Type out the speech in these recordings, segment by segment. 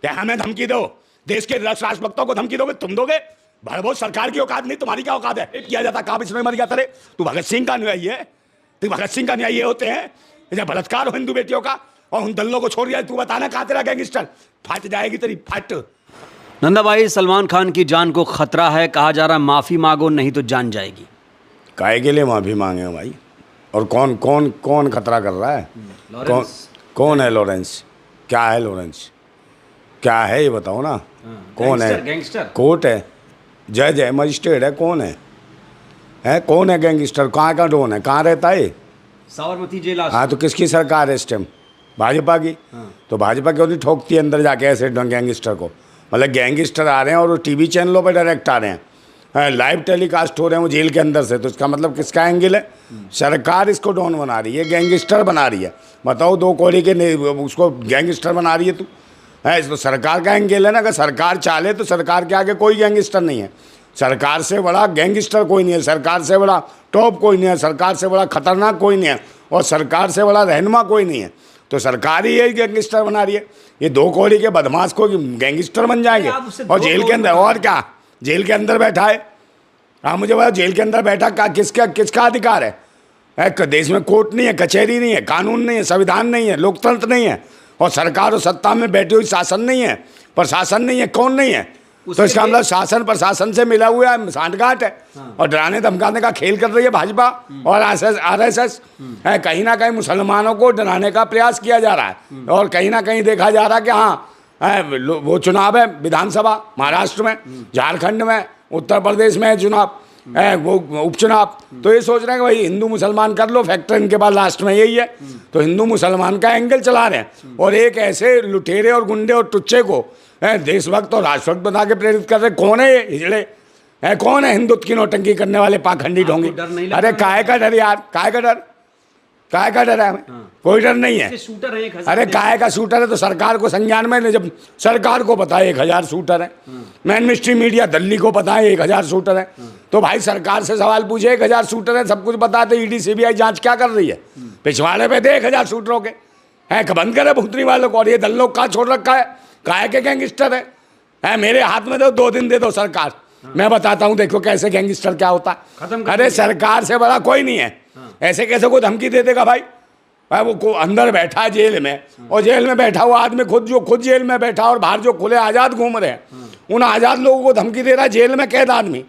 क्या हमें धमकी दो, देश के राष्ट्रभक्तों को धमकी दोगे? तुम दोगे? बहुत सरकार की औकात नहीं, तुम्हारी क्या औकात है? किया जाता कहाँ बिश्नोई मर गया तेरे? तू भगत सिंह का अनुयायी है? तू भगत सिंह का अनुयायी होते हैं जब बलात्कार हो हिंदू बेटियों का और उन दल्लों को छोड़ दिया? तू बताना कहाँ तेरा गैंगस्टर? फट जाएगी तेरी, फट। नंदा भाई, सलमान खान की जान को खतरा है, कहा जा रहा माफी मांगो नहीं तो जान जाएगी। काहे के लिए माफी मांगे हो भाई? और कौन कौन कौन खतरा कर रहा है? कौन है लॉरेंस? क्या है लॉरेंस? क्या है ये बताओ ना। कौन है? गैंगस्टर? कोर्ट है, जज है, मजिस्ट्रेट है, कौन है कौन है गैंगस्टर? कहाँ का डॉन है? कहाँ रहता है? साबरमती जेल। हाँ, तो किसकी सरकार है इस टाइम? भाजपा की। तो भाजपा क्यों नहीं ठोकती है अंदर जाके ऐसे गैंगस्टर को? मतलब गैंगस्टर आ रहे हैं और वो टीवी चैनलों पर डायरेक्ट आ रहे हैं, लाइव टेलीकास्ट हो रहे हैं वो जेल के अंदर से। तो इसका मतलब किसका एंगल है? सरकार इसको डॉन बना रही है, गैंगस्टर बना रही है। बताओ, 2 कौड़ी के उसको गैंगस्टर बना रही है तू? है इसको सरकार का एंगल है ना। अगर सरकार चाले तो सरकार के आगे कोई गैंगस्टर नहीं है। सरकार से बड़ा गैंगस्टर कोई नहीं है, सरकार से बड़ा टॉप कोई नहीं है, सरकार से बड़ा खतरनाक कोई नहीं है, और सरकार से बड़ा रहनुमा कोई नहीं है। तो सरकार ही यही गैंगस्टर बना रही है। ये 2 कौड़ी के बदमाश को गैंगस्टर बन जाएंगे और जेल के अंदर। और क्या जेल के अंदर बैठा है? हाँ, मुझे बताओ, जेल के अंदर बैठा का किसका अधिकार है? देश में कोर्ट नहीं है, कचहरी नहीं है, कानून नहीं है, संविधान नहीं है, लोकतंत्र नहीं है, और सरकार और सत्ता में बैठी हुई शासन नहीं है, प्रशासन नहीं है। कौन नहीं है? तो इसका मतलब शासन प्रशासन से मिला हुआ है, सांठगांठ है। और डराने धमकाने का खेल कर रही है भाजपा और RSS है। कहीं ना कहीं मुसलमानों को डराने का प्रयास किया जा रहा है, और कहीं ना कहीं देखा जा रहा है कि हाँ, वो चुनाव है विधानसभा, महाराष्ट्र में, झारखंड में, उत्तर प्रदेश में है चुनाव, वो उपचुनाव। तो ये सोच रहे हैं कि भाई हिंदू मुसलमान कर लो, फैक्टर इनके बाद लास्ट में यही है। तो हिंदू मुसलमान का एंगल चला रहे हैं, और एक ऐसे लुटेरे और गुंडे और टुच्चे को देशभक्त और राष्ट्रभक्त बना के प्रेरित कर रहे। कौन है ये हिजड़े? कौन है हिंदुत्व की नौटंकी करने वाले पाखंडी ढोंगी? अरे काहे का डर यार? काहे का डर? काहे का डर है हमें? कोई डर नहीं है। शूटर है। अरे काहे का शूटर है? तो सरकार को संज्ञान में, जब सरकार को पता है 1000 शूटर है, मेन मिस्ट्री मीडिया दिल्ली को पता है 1000 शूटर है, तो भाई सरकार से सवाल पूछे, 1000 शूटर है, सब कुछ पता है, तो ED CBI जांच क्या कर रही है? पिछवाड़े पे दे 1000 शूटरों के बंद करे भुगतनी वालों को। और ये दल्लों का छोड़ रखा है, काहे के गैंगस्टर है? मेरे हाथ में दो 2 दिन दे दो सरकार, मैं बताता हूँ, देखो कैसे गैंगस्टर क्या होता है। अरे सरकार से बड़ा कोई नहीं है। ऐसे कैसे कोई धमकी दे देगा भाई? वो को अंदर बैठा है जेल में, और जेल में बैठा हुआ आदमी खुद जेल में बैठा, और बाहर जो खुले आज़ाद घूम रहे हैं, उन आज़ाद लोगों को धमकी दे रहा है जेल में कैद आदमी।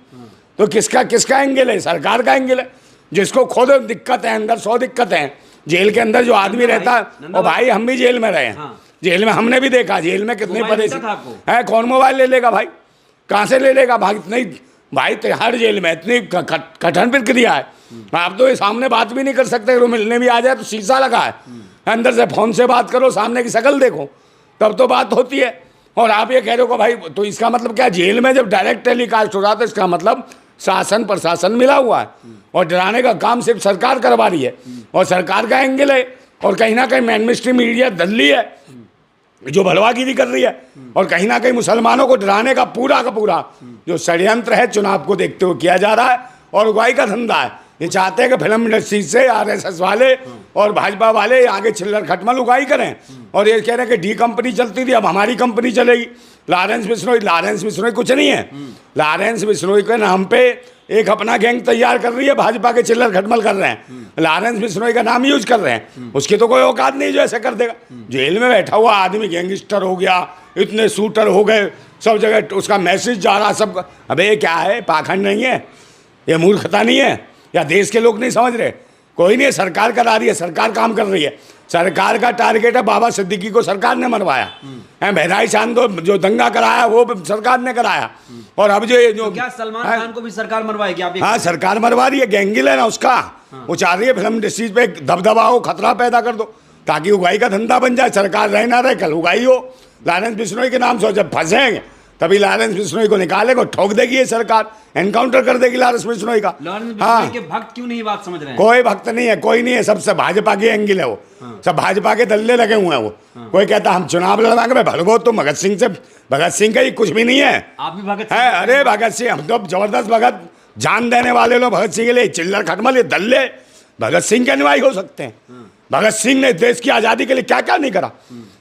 तो किसका एंगल है? सरकार का एंगल है, जिसको खुद दिक्कत है, अंदर 100 दिक्कत है। जेल के अंदर जो आदमी रहता है, और भाई हम भी जेल में रहे हैं, जेल में हमने भी देखा जेल में कितनी परेशानी है। कौन मोबाइल ले लेगा भाई? कहाँ से ले लेगा भाई? इतनी भाई हर जेल में इतनी कठिन प्रक्रिया है। आप तो ये सामने बात भी नहीं कर सकते, मिलने भी आ जाए तो शीशा लगा है, अंदर से फोन से बात करो, सामने की शक्ल देखो, तब तो बात होती है। और आप ये कह रहे हो भाई, तो इसका मतलब क्या? जेल में जब डायरेक्ट टेलीकास्ट हो रहा तो इसका मतलब शासन प्रशासन मिला हुआ है, और डराने का काम सिर्फ सरकार करवा रही है, और सरकार का एंगल है। और कहीं ना कहीं मेन मिस्ट्री मीडिया दिल्ली है जो भलवागिरी कर रही है, और कहीं ना कहीं मुसलमानों को डराने का पूरा जो षड्यंत्र है चुनाव को देखते हुए किया जा रहा है, और उगाई का धंधा है। ये चाहते हैं कि फिल्म इंडस्ट्री से RSS वाले और भाजपा वाले आगे चिल्लर खटमल उगाई करें, और ये कह रहे हैं कि D कंपनी चलती थी, अब हमारी कंपनी चलेगी। लॉरेंस बिश्नोई कुछ नहीं है। लॉरेंस बिश्नोई के नाम पे एक अपना गैंग तैयार कर रही है, भाजपा के चिल्लर खटमल कर रहे हैं, लॉरेंस बिश्नोई का नाम यूज कर रहे हैं। उसकी तो कोई औकात नहीं जो ऐसे कर देगा। जेल में बैठा हुआ आदमी गैंगस्टर हो गया, इतने शूटर हो गए, सब जगह उसका मैसेज जा रहा सब। अबे क्या है? पाखंड नहीं है ये? मूर्खता नहीं है? या देश के लोग नहीं समझ रहे? कोई नहीं है, सरकार करा रही है, सरकार काम कर रही है। सरकार का टारगेट है, बाबा सिद्दीकी को सरकार ने मरवाया है, बहराइच आंदोलन जो दंगा कराया वो सरकार ने कराया, और अब जो क्या सलमान खान को भी सरकार मरवाएगी? आप हाँ, सरकार मरवा रही है, गैंगिल है ना उसका, वो चाह रही है फिल्म इंडस्ट्रीज पे दबदबा हो, खतरा पैदा कर दो, ताकि उगाई का धंधा बन जाए। सरकार रहे ना रहे, कल उगाई हो। लॉरेंस बिश्नोई के नाम से जब फंसेंगे तभी लॉरेंस बिश्नोई को निकालेगा, ठोक देगी ये सरकार, एनकाउंटर कर देगी लॉरेंस बिश्नोई का। हाँ, के भक्त क्यों नहीं बात समझ रहे हैं? कोई भक्त नहीं है, कोई नहीं है, सबसे भाजपा की एंगल है वो। सब भाजपा के दल्ले लगे हुए हैं वो। कोई कहता हम चुनाव लड़वाएंगे, मैं भड़को तुम भगत सिंह का ही कुछ भी नहीं है। आप भी भगत है? अरे भगत सिंह, हम तो जबरदस्त भगत, जान देने वाले लोग भगत सिंह के लिए। चिल्लर खटमल ये दल्ले भगत सिंह के अनुयायी हो सकते हैं। भगत सिंह ने देश की आज़ादी के लिए क्या क्या नहीं करा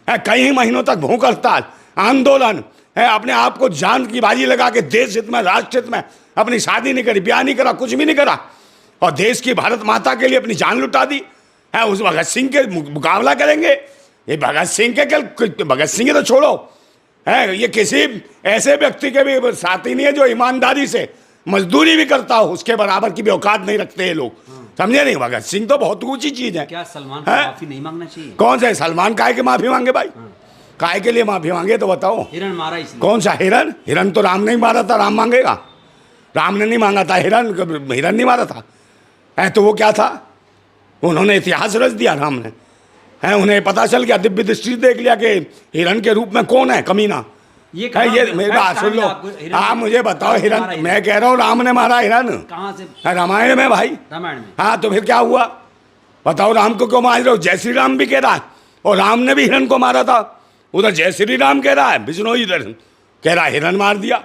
है। कई महीनों तक भूख हड़ताल, आंदोलन है, अपने आप को जान की बाजी लगा के देश हित में, राष्ट्र हित में अपनी शादी नहीं करी, ब्याह नहीं करा, कुछ भी नहीं करा, और देश की भारत माता के लिए अपनी जान लुटा दी है। उस भगत सिंह के मुकाबला करेंगे? ये भगत सिंह के भगत सिंह तो छोड़ो है, ये किसी ऐसे व्यक्ति के भी साथी नहीं है जो ईमानदारी से मजदूरी भी करता हो, उसके बराबर की भी औकात नहीं रखते ये लोग, समझे नहीं? भगत सिंह तो बहुत ऊंची चीज है। क्या सलमान को माफी नहीं मांगना चाहिए? कौन सा सलमान काय के माफी मांगे भाई? काय के लिए माफी मांगे तो बताओ? हिरण मारा इसने। कौन सा हिरण? हिरण तो राम ने ही मारा था, राम मांगेगा? राम ने नहीं मांगा था हिरण, हिरण नहीं मारा था है। तो वो क्या था? उन्होंने इतिहास रच दिया राम ने है, उन्हें पता चल गया, दिव्य दृष्टि देख लिया कि हिरण के रूप में कौन है कमीना ये मेरी बात सुन लो। आप मुझे बताओ, हिरण मैं कह रहा हूँ राम ने मारा हिरण कहाँ से? रामायण में भाई, रामायण में। हाँ तो फिर क्या हुआ बताओ? राम को क्यों मार रहे हो? जय श्री राम भी कह रहा है, और राम ने भी हिरण को मारा था। उधर जय श्री राम कह रहा है, विष्णु इधर कह रहा है हिरण मार दिया।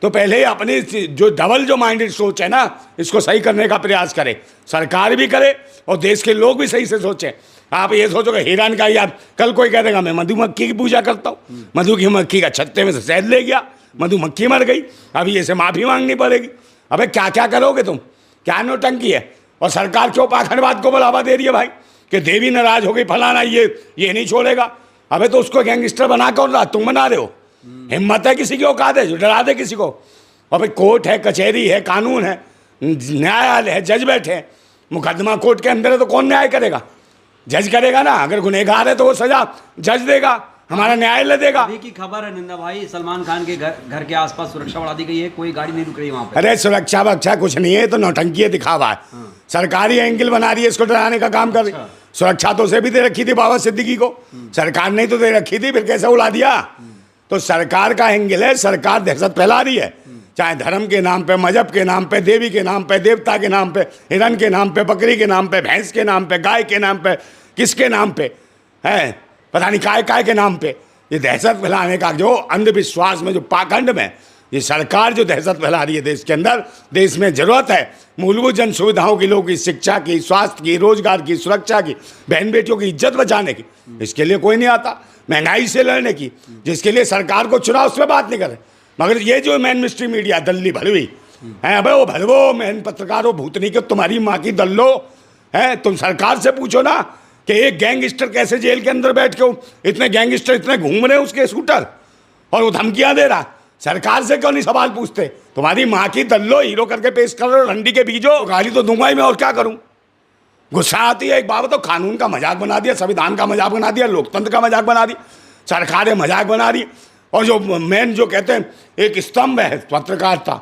तो पहले ही अपनी जो डबल जो माइंडेड सोच है ना, इसको सही करने का प्रयास करे, सरकार भी करे और देश के लोग भी सही से सोचें। आप ये सोचोगे हिरण का, या कल कोई कह देगा मैं मधुमक्खी की पूजा करता हूँ, मधुमक्खी का छत्ते में से शहद ले गया, मधुमक्खी मर गई, अभी ऐसे माफ़ी मांगनी पड़ेगी। अबे क्या क्या करोगे तुम? क्या नौटंकी है? और सरकार क्यों पाखंडवाद को बढ़ावा दे रही है भाई, कि देवी नाराज हो गई फलाना, ये नहीं छोड़ेगा। अबे तो उसको गैंगस्टर बना कौन रहा? तुम बना रहे हो। हिम्मत है किसी की औकात है जो डरा दे किसी को? और भाई कोर्ट है, कचहरी है, कानून है, न्यायालय है, जज बैठे हैं, मुकदमा कोर्ट के अंदर है तो कौन न्याय करेगा? जज करेगा ना। अगर गुनहगार है तो वो सजा जज देगा, हमारा न्यायालय देगा। अभी की खबर है निंदा भाई, सलमान खान के घर के आसपास सुरक्षा बढ़ा दी गई है, कोई गाड़ी नहीं रुक रही वहाँ पे। अरे सुरक्षा वक्षा कुछ नहीं है, तो नौटंकी दिखावा है। सरकारी एंगल बना रही है, इसको डराने का काम कर रही। सुरक्षा तो उसे भी दे रखी थी बाबा सिद्दीकी को, सरकार ने तो दे रखी थी, फिर कैसे उड़ा दिया? तो सरकार का एंगल है, सरकार दहशत फैला रही है, चाहे धर्म के नाम पे, मजहब के नाम पे, देवी के नाम पे, देवता के नाम पे, हिरण के नाम पे, बकरी के नाम पे, भैंस के नाम पे, गाय के नाम पे, किसके नाम पे है पता नहीं, काय के नाम पे ये दहशत फैलाने का जो अंधविश्वास में, जो पाखंड में ये सरकार जो दहशत फैला रही है देश के अंदर। देश में जरूरत है मूलभूत जन सुविधाओं की, लोगों की शिक्षा की, स्वास्थ्य की, रोजगार की, सुरक्षा की, बहन बेटियों की इज्जत बचाने की। इसके लिए कोई नहीं आता। महंगाई से लड़ने की, जिसके लिए सरकार को चुनाव उस पर बात नहीं करे। मगर ये जो मेन स्ट्रीम मीडिया दल्ली भलवी है, अबे वो भलवो मेन पत्रकारों भूतनी के तुम्हारी माँ की दल्लो है। तुम सरकार से पूछो ना कि एक गैंगस्टर कैसे जेल के अंदर बैठ के, इतने गैंगस्टर इतने घूम रहे हैं उसके स्कूटर, और वो धमकियां दे रहा। सरकार से क्यों नहीं सवाल पूछते? तुम्हारी माँ की दल्लो, हीरो करके पेश कर रहे हो, रंडी के बीजो। गाली तो दूंगा ही मैं, और क्या करूं? गुस्सा आती है। एक बात तो कानून का मजाक बना दिया, संविधान का मजाक बना दिया, लोकतंत्र का मजाक बना दिया, सरकारें मजाक बना रही। और जो मेन जो कहते हैं एक स्तंभ है पत्रकारिता,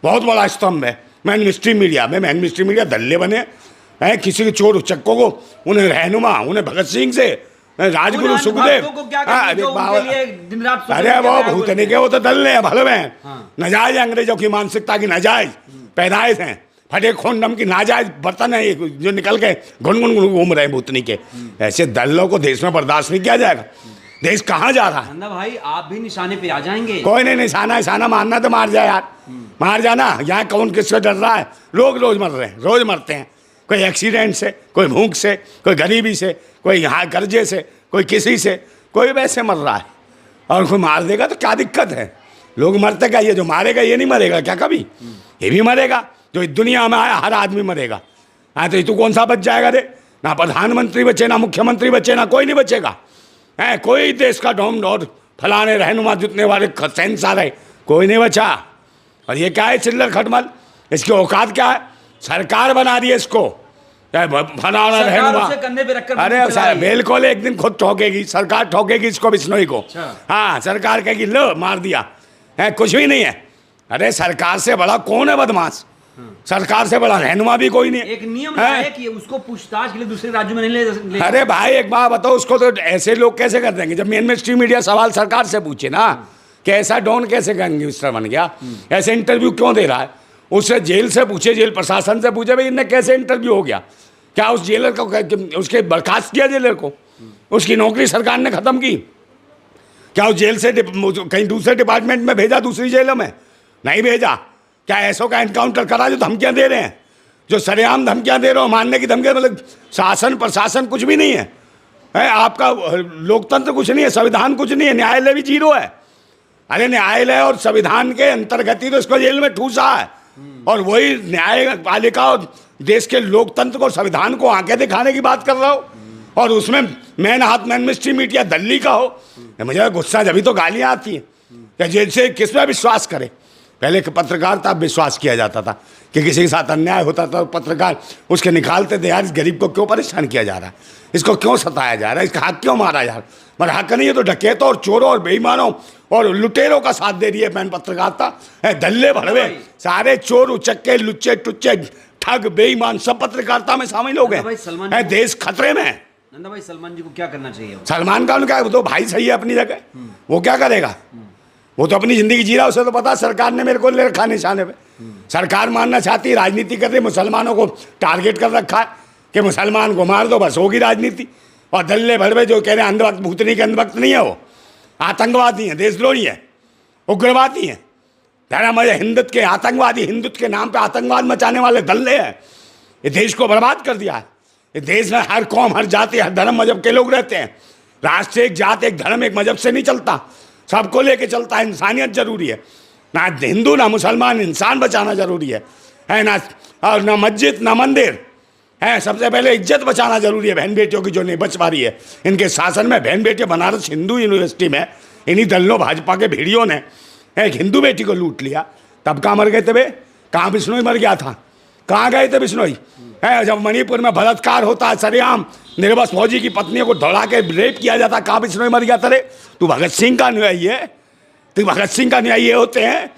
बहुत बड़ा स्तंभ है मेन स्ट्रीम मीडिया में, मेन स्ट्रीम मीडिया दल्ले बने हैं। किसी के चोर उचक्कों को, उन्हें रहनुमा, उन्हें भगत सिंह से, राजगुरु सुखदेव, अरे वो भूतनी के, वो तो दल्ले हैं, भले हैं। नाजायज अंग्रेजों की मानसिकता की नाजायज पैदाइश हैं, फटे खोंडम की नाजायज बर्तन है जो निकल के घुन घुन घूम रहे हैं भूतनी के। ऐसे दल्लों को देश में बर्दाश्त नहीं किया जाएगा। देश कहाँ जा रहा है? नंदा भाई आप भी निशाने पे आ जाएंगे। कोई नहीं, निशाना मारना तो मार जाए यार, मार जाना। यहाँ कौन किससे डर रहा है? लोग रोज मर रहे हैं, रोज मरते हैं, कोई एक्सीडेंट से, कोई भूख से, कोई गरीबी से, कोई यहाँ कर्जे से, कोई किसी से, कोई वैसे मर रहा है। और कोई मार देगा तो क्या दिक्कत है? लोग मरते क्या? ये जो मारेगा ये नहीं मरेगा क्या कभी? ये भी मरेगा। जो इस दुनिया में आया हर आदमी मरेगा। हाँ तो तू कौन सा बच जाएगा रे? ना प्रधानमंत्री बचे, ना मुख्यमंत्री बचे, ना कोई नहीं बचेगा है। कोई देश का डोम डोर फलाने रहनुमा जुटने वाले सेंसा रहे, कोई नहीं बचा। और ये क्या है चिल्लर खटमल? इसकी औकात क्या है? सरकार बना दी है इसको, फलाना रहनुमा। अरे बिल्कुल, एक दिन खुद ठोकेगी सरकार, ठोकेगी इसको, बिश्नोई को। हाँ, सरकार कहेगी लो मार दिया है, कुछ भी नहीं है। अरे सरकार से बड़ा कौन है बदमाश? सरकार से बड़ा रहनुमा भी कोई नहीं। एक नियम है कि उसको पूछताछ के लिए दूसरे राज्यों में नहीं ले। अरे भाई एक बात बताओ, उसको तो ऐसे लोग कैसे कर देंगे? जब मेन स्ट्रीम मीडिया सवाल सरकार से पूछे ना कि ऐसा डॉन कैसे गैंगस्टर बन गया, ऐसे इंटरव्यू क्यों दे रहा है, उससे जेल से पूछे, जेल प्रशासन से पूछे भाई इनने कैसे इंटरव्यू हो गया, क्या उस जेलर को उसके बर्खास्त किया जेलर को, उसकी नौकरी सरकार ने खत्म की, क्या उस जेल से कहीं दूसरे डिपार्टमेंट में भेजा, दूसरी जेलों में नहीं भेजा? क्या ऐसों का एनकाउंटर करा जो धमकियां दे रहे हैं, जो सरेआम धमकियां दे रहे हो, मारने की धमकियां? मतलब शासन प्रशासन कुछ भी नहीं है, आपका लोकतंत्र कुछ नहीं है, संविधान कुछ नहीं है, न्यायालय भी जीरो है। अरे न्यायालय और संविधान के अंतर्गत ही तो इसको जेल में ठूसा है। और वही न्यायपालिका और देश के लोकतंत्र को, संविधान को आंखें दिखाने की बात कर रहा हो, और उसमें मैन हाथ मैन मिस्ट्री मीडिया दिल्ली का हो। मुझे गुस्सा जब तो गालियां आती हैं कि जैसे किस में विश्वास करे। पहले पत्रकारिता विश्वास किया जाता था कि किसी के साथ अन्याय होता था, पत्रकार उसके निकालते थे, यार इस गरीब को क्यों परेशान किया जा रहा है, इसको क्यों सताया जा रहा है, इसका हक क्यों मारा जा रहा है। मगर हक नहीं है तो डकैतों और चोरों और बेईमानों और लुटेरों का साथ दे रही है मैन पत्रकारिता। दल्ले भड़वे सारे चोर उचक्के लुच्चे टुच्चे ठग बेईमान सब पत्रकारिता में शामिल हो गए। देश खतरे में है। नंदा भाई, सलमान जी को क्या करना चाहिए? सलमान खान क्या, वो तो भाई सही है अपनी जगह, वो क्या करेगा, वो तो अपनी जिंदगी जी रहा है। उसे तो पता सरकार ने मेरे को ले रखा निशाने पे। सरकार मानना चाहती है, राजनीति कर रही है, मुसलमानों को टारगेट कर रखा है कि मुसलमान को मार दो, बस होगी राजनीति। और दल्ले भड़वे जो कह रहे हैं अंधभक्त, भूतनी के अंधभक्त नहीं है, वो आतंकवादी हैं, देशद्रोही है, उग्रवादी हैं, धर्म हिंदुत्व के आतंकवादी, हिंदुत्व के नाम पे आतंकवाद मचाने वाले दल्ले हैं। ये देश को बर्बाद कर दिया है। ये देश में हर कौम, हर जाति, हर धर्म मजहब के लोग रहते हैं। राष्ट्र एक जात, एक धर्म, एक मजहब से नहीं चलता, सबको लेके चलता है। इंसानियत जरूरी है, ना हिंदू ना मुसलमान, इंसान बचाना जरूरी है ना। और ना मस्जिद ना मंदिर है, सबसे पहले इज्जत बचाना जरूरी है बहन बेटियों की, जो नहीं बच पा रही है। इनके शासन में बहन बेटियां, बनारस हिंदू यूनिवर्सिटी में इन्हीं दलों भाजपा के भेड़ियों ने एक हिंदू बेटी को लूट लिया। तब कहाँ मर गए थे वे, कहाँ बिश्नोई मर गया था, कहाँ गए थे बिश्नोई? है जब मणिपुर में बलात्कार होता है, सरेआम निर्बस फौजी की पत्नियों को दौड़ा के रेप किया जाता, कहाँ बिश्नोई मर गया था रे? तू भगत सिंह का अनुयायी है, तू भगत सिंह का अनुयायी ये होते हैं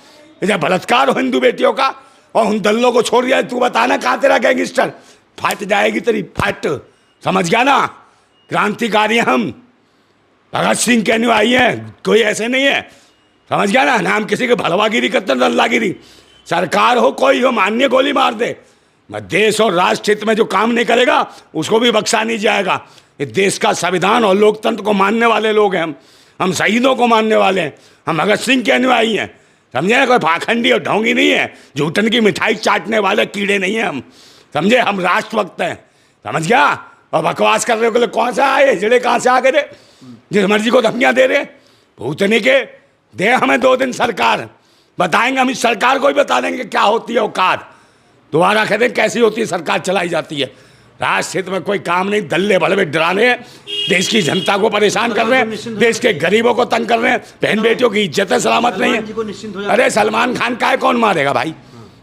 जब बलात्कार हो हिंदू बेटियों का, और उन दल्लों को छोड़ दिया। तू बताना कहाँ तेरा गैंगस्टर, फाट जाएगी तेरी फाट, समझ गया ना? क्रांतिकारी हम भगत सिंह के अनुयायी हैं, कोई ऐसे नहीं है, समझ गया ना? नाम किसी के भलवागिरी करते दल्लागिरी। सरकार हो कोई हो, मान्य गोली मार दे, देश और राष्ट्र हित में जो काम नहीं करेगा उसको भी बख्शा नहीं जाएगा। ये देश का संविधान और लोकतंत्र को मानने वाले लोग हैं हम शहीदों को मानने वाले हैं, हम भगत सिंह के अनुयायी हैं, समझे ना? कोई पाखंडी और ढोंगी नहीं है, झूठन की मिठाई चाटने वाले कीड़े नहीं हैं हम, समझे? हम राष्ट्रभक्त हैं, समझ गया? और बकवास कर रहे हो, कौन सा आए हिजड़े, कहाँ से आ गए थे जिस मर्जी को धमकियाँ दे रहे? भूतनी के दे हमें 2 दिन सरकार, बताएंगे हम, इस सरकार को ही बता देंगे क्या होती है औकात। दोबारा कहते हैं कैसी होती है सरकार चलाई जाती है। राष्ट्र हित में कोई काम नहीं, दल्ले भड़वे डराने हैं, देश की जनता को परेशान कर रहे हैं, देश के गरीबों को तंग कर रहे हैं, बहन बेटियों की इज्जतें सलामत नहीं है। अरे सलमान खान का कौन मारेगा भाई?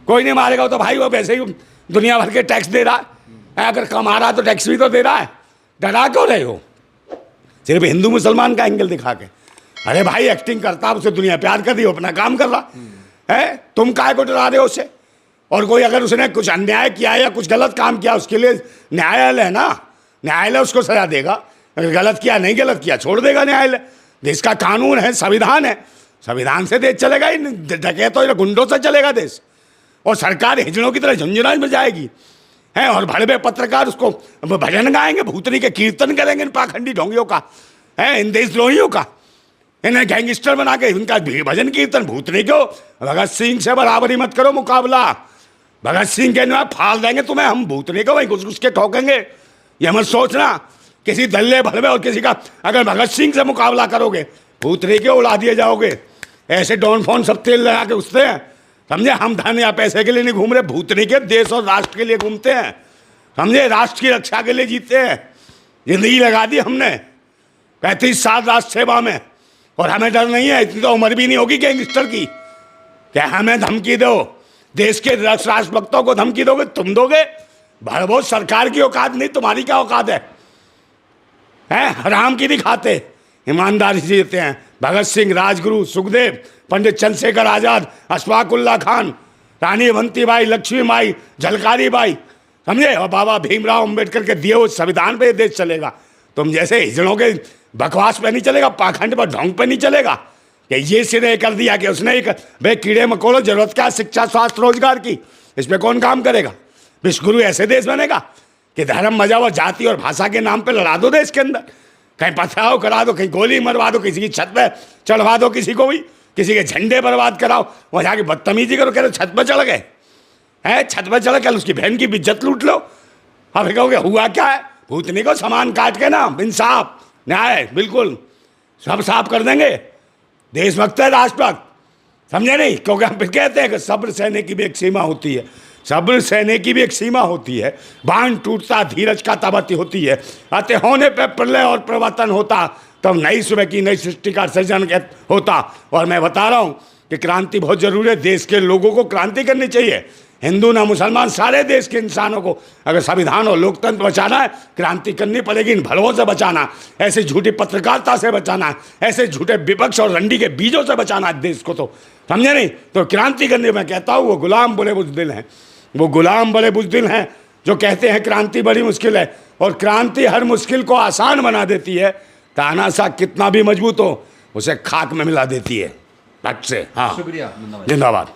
कोई नहीं मारेगा, तो भाई वो वैसे ही दुनिया भर के टैक्स दे रहा है, अगर कमा रहा तो टैक्स भी तो दे रहा है। डरा क्यों रहे हो सिर्फ हिंदू मुसलमान का एंगल दिखा के? अरे भाई एक्टिंग करता, उसे दुनिया प्यार कर दी, अपना काम कर रहा है, तुम काय को डरा रहे हो उससे? और कोई अगर उसने कुछ अन्याय किया या कुछ गलत काम किया, उसके लिए न्यायालय है ना, न्यायालय उसको सजा देगा। अगर गलत किया, नहीं गलत किया, छोड़ देगा न्यायालय। देश का कानून है, संविधान है, संविधान से देश चलेगा ही, डकैतों या गुंडों से चलेगा देश। और सरकार हिजड़ों की तरह झुंझुना में जाएगी, है? और भड़वे पत्रकार उसको भजन गाएंगे, भूतनी के कीर्तन करेंगे इन पाखंडी ढोंगियों का, है, इन देशद्रोहियों का, इन्हें गैंगस्टर बना के इनका भजन कीर्तन। भूतनी क्यों? भगत सिंह से बराबरी मत करो मुकाबला, भगत सिंह के अनुयायी फाल देंगे तुम्हें हम, भूतनी को वहीं घुस घुस के ठोकेंगे। ये मत सोचना किसी दल्ले भड़वे और किसी का अगर भगत सिंह से मुकाबला करोगे, भूतनी के उड़ा दिए जाओगे। ऐसे डॉन फोन सब तेल लगा के उठते हैं, समझे? हम धन या पैसे के लिए नहीं घूम रहे, भूतनी के देश और राष्ट्र के लिए घूमते हैं, समझे? राष्ट्र की रक्षा के लिए जीते हैं, जिंदगी लगा दी हमने 35 साल राष्ट्र सेवा में, और हमें डर नहीं है। इतनी तो उम्र भी नहीं होगी गैंगस्टर की क्या हमें धमकी दो, देश के राष्ट्रभक्तों को धमकी दोगे? तुम दोगे? भड़बो सरकार की औकात नहीं, तुम्हारी क्या औकात है? हराम की दिखाते, ईमानदारी से जीते हैं। भगत सिंह, राजगुरु, सुखदेव, पंडित चंद्रशेखर आजाद, अशफाकुल्ला खान, रानी अवंतीबाई, लक्ष्मीबाई, झलकारी बाई, समझे? और बाबा भीमराव अम्बेडकर के दिए हुए संविधान पे देश चलेगा। तुम जैसे हिजड़ों के बकवास पे नहीं चलेगा, पाखंड पर ढोंग पे नहीं चलेगा कि ये सिरे कर दिया कि उसने एक भाई कीड़े मकोड़ों, जरूरत क्या शिक्षा, स्वास्थ्य, रोजगार की, इस पर कौन काम करेगा? विश्वगुरु ऐसे देश बनेगा कि धर्म, मजहब और जाति और भाषा के नाम पे लड़ा दो देश के अंदर, कहीं पथराव करा दो, कहीं गोली मरवा दो, किसी की छत पे चढ़वा दो, किसी को भी, किसी के झंडे बर्बाद कराओ, वहाँ जाके बदतमीजी करो, कह रहे छत पर चढ़ गए, है छत पर चढ़, कल उसकी बहन की इज्जत लूट लो। अब कहोगे हुआ क्या है? भूतनी को सामान काट के ना, इंसाफ न्याय बिल्कुल सब साफ कर देंगे। देशभक्त है, राष्ट्रभक्त, समझे नहीं? क्योंकि हम फिर कहते हैं कि सब्र सहने की भी एक सीमा होती है, सब्र सहने की भी एक सीमा होती है। बांध टूटता धीरज का तबत होती है, अतः होने पे प्रलय और प्रवर्तन होता, तब नई सुबह की नई सृष्टि का सृजन होता। और मैं बता रहा हूँ कि क्रांति बहुत जरूरी है, देश के लोगों को क्रांति करनी चाहिए, हिंदू ना मुसलमान, सारे देश के इंसानों को अगर संविधान और लोकतंत्र बचाना है, क्रांति करनी पड़ेगी। इन भलवों से बचाना, ऐसे झूठी पत्रकारिता से बचाना, ऐसे झूठे विपक्ष और रंडी के बीजों से बचाना है देश को, तो समझे नहीं? तो क्रांति करने, मैं कहता हूँ वो गुलाम बड़े बुज़दिल हैं, वो गुलाम बड़े बुज़दिल हैं जो कहते हैं क्रांति बड़ी मुश्किल है, और क्रांति हर मुश्किल को आसान बना देती है। तानाशाह कितना भी मजबूत हो, उसे खाक में मिला देती है, फट से। हाँ, शुक्रिया, जिंदाबाद।